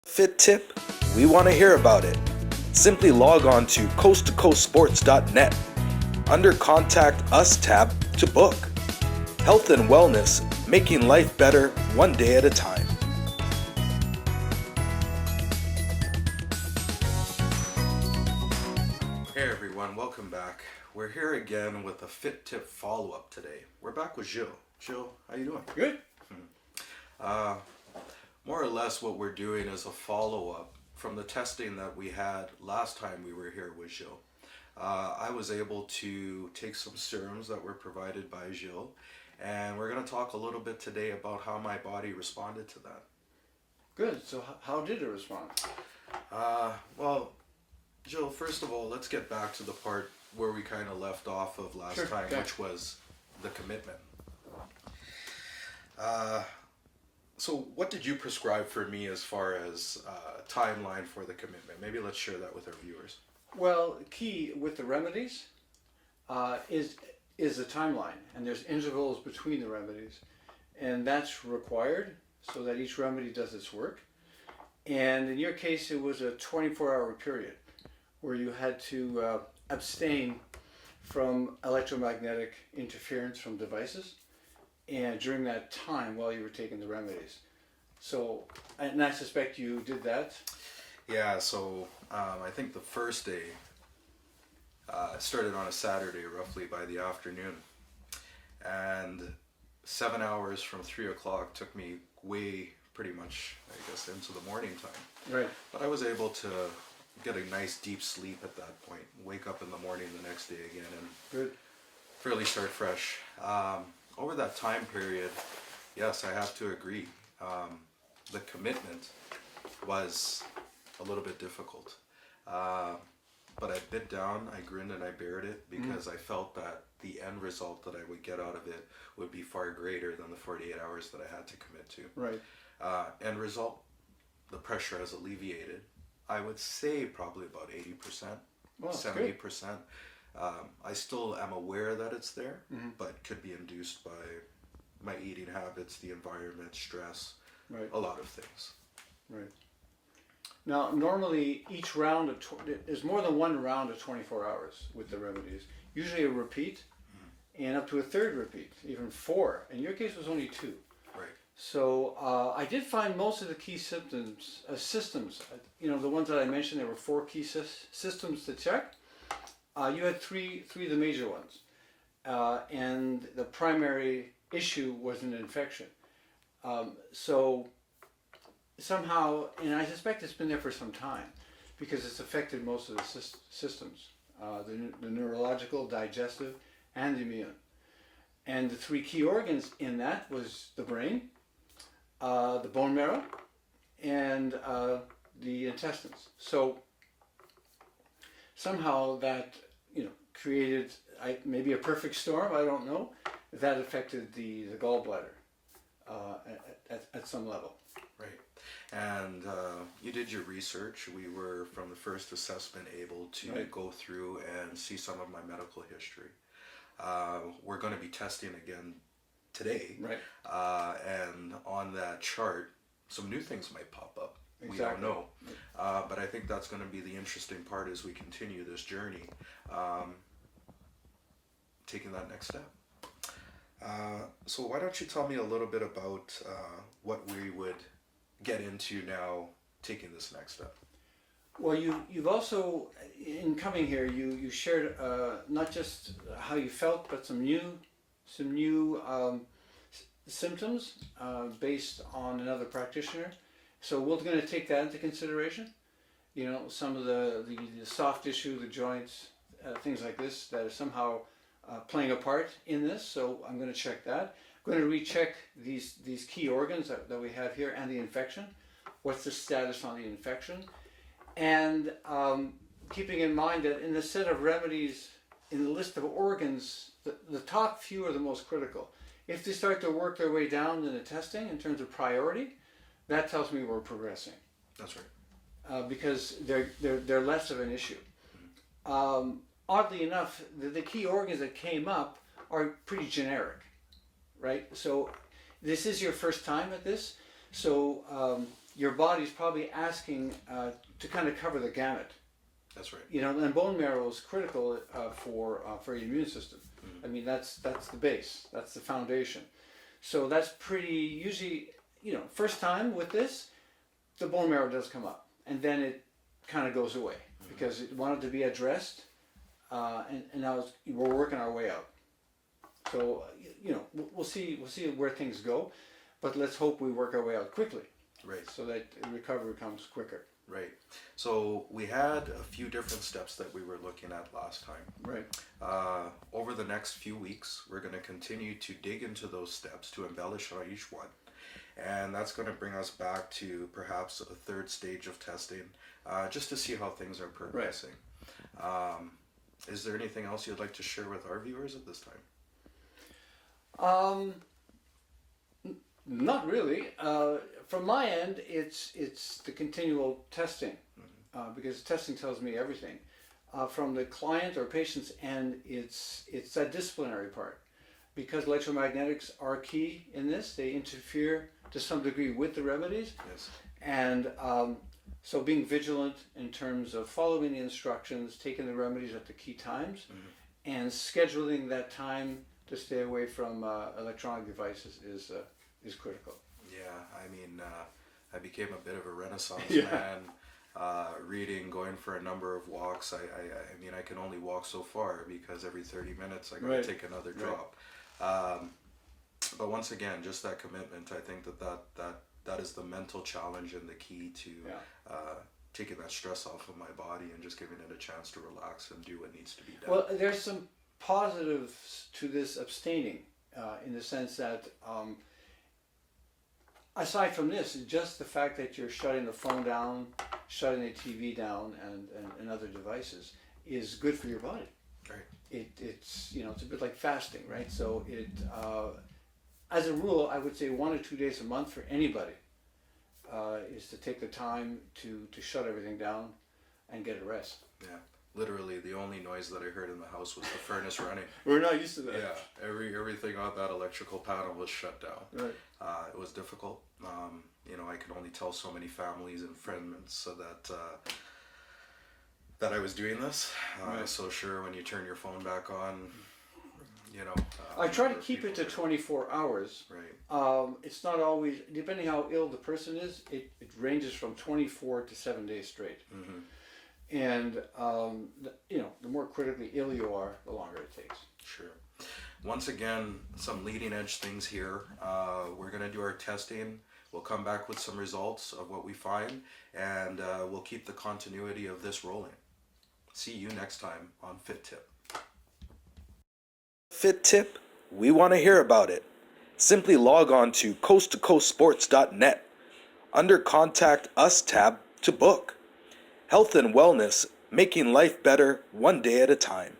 Fit tip? We want to hear about it. Simply log on to coasttocoastsports.net. Under Contact Us tab to book. Health and wellness, making life better one day at a time. Hey everyone, welcome back. We're here again with a Fit Tip follow-up today. We're back with Gilles. Gilles, how you doing? Good. More or less what we're doing is a follow-up from the testing that we had last time we were here with Gilles. I was able to take some serums that were provided by Gilles, and we're going to talk a little bit today about how my body responded to that. Good. So how did it respond? Well, Gilles, first of all, let's get back to the part where we kind of left off of last time, okay. which was the commitment. So what did you prescribe for me as far as timeline for the commitment? Maybe let's share that with our viewers. Well, key with the remedies is the timeline, and there's intervals between the remedies, and that's required so that each remedy does its work. And in your case, it was a 24-hour period where you had to abstain from electromagnetic interference from devices, and during that time while you were taking the remedies. So, and I suspect you did that. Yeah, so I think the first day started on a Saturday roughly by the afternoon, and 7 hours from 3 o'clock took me way pretty much, I guess, into the morning time. Right. But I was able to get a nice deep sleep at that point, wake up in the morning the next day again, and Good. really start fresh. Over that time period, yes, I have to agree. The commitment was a little bit difficult. But I bit down, I grinned and I bared it because I felt that the end result that I would get out of it would be far greater than the 48 hours that I had to commit to. Right. End result, the pressure has alleviated. I would say probably about 80%, Well, 70%. I still am aware that it's there, but could be induced by my eating habits, the environment, stress, Right. a lot of things. Right. Now, normally each round of there's more than one round of 24 hours with the remedies. Usually a repeat, and up to a third repeat, even 4. In your case, it was only 2. Right. So I did find most of the key systems. The ones that I mentioned, there were 4 key systems to check. You had three of the major ones, and the primary issue was an infection. So somehow, and I suspect it's been there for some time, because it's affected most of the systems, the neurological, digestive, and the immune. And the 3 key organs in that was the brain, the bone marrow, and the intestines. So somehow that created maybe a perfect storm. I don't know. That affected the gallbladder at some level. Right. And you did your research. We were, from the first assessment, able to go through and see some of my medical history. We're going to be testing again today. Right. And on that chart, some new things might pop up. Exactly. We don't know. But I think that's going to be the interesting part as we continue this journey, taking that next step. So why don't you tell me a little bit about what we would get into now, taking this next step? Well, you've also, in coming here, you shared not just how you felt, but some new symptoms based on another practitioner. So we're going to take that into consideration. Some of the soft tissue, the joints, things like this that are somehow playing a part in this. So I'm going to check that. I'm going to recheck these key organs that we have here and the infection. What's the status on the infection? And keeping in mind that in the set of remedies, in the list of organs, the top few are the most critical. If they start to work their way down in the testing in terms of priority, that tells me we're progressing. That's right. Because they're less of an issue. Oddly enough, the key organs that came up are pretty generic, right? So this is your first time at this. So your body's probably asking to kind of cover the gamut. That's right. You know, and bone marrow is critical for your immune system. I mean, that's the base, that's the foundation. So that's pretty usually, you know, first time with this, the bone marrow does come up, and then it kind of goes away because it wanted to be addressed, and now we're working our way out. So you know, we'll see where things go, but let's hope we work our way out quickly. Right. So that recovery comes quicker. Right. So we had a few different steps that we were looking at last time. Right. Over the next few weeks, we're going to continue to dig into those steps to embellish on each one. And that's going to bring us back to perhaps a third stage of testing, just to see how things are progressing. Right. Is there anything else you'd like to share with our viewers at this time? Not really. From my end, it's the continual testing, because testing tells me everything. From the client or patient's end, it's that disciplinary part, because electromagnetics are key in this. They interfere to some degree with the remedies. Yes. And so being vigilant in terms of following the instructions, taking the remedies at the key times, and scheduling that time to stay away from electronic devices is critical. Yeah, I mean, I became a bit of a renaissance Yeah. man, reading, going for a number of walks. I mean, I can only walk so far because every 30 minutes I gotta Right. take another Right. drop. But once again, just that commitment, I think that is the mental challenge and the key to taking that stress off of my body and just giving it a chance to relax and do what needs to be done. Well, there's some positives to this abstaining, in the sense that aside from this, just the fact that you're shutting the phone down, shutting the TV down, and other devices is good for your body. Right. It's you know, it's a bit like fasting, right? So it as a rule, I would say 1 or 2 days a month for anybody is to take the time to shut everything down and get a rest. Yeah. Literally, the only noise that I heard in the house was the furnace running. We're not used to that. Yeah, everything on that electrical panel was shut down. Right. It was difficult. You know, I could only tell so many families and friends so that I was doing this. Right. So sure, when you turn your phone back on, you know. I try to keep it to 24 hours. Right. It's not always, depending how ill the person is, it ranges from 24 to 7 days straight. Mm-hmm. And you know, the more critically ill you are, the longer it takes. Sure. Once again, some leading edge things here. We're going to do our testing. We'll come back with some results of what we find, and we'll keep the continuity of this rolling. See you next time on Fit Tip. Fit Tip? We want to hear about it. Simply log on to coasttocoastsports.net. Under Contact Us tab to book. Health and wellness, making life better one day at a time.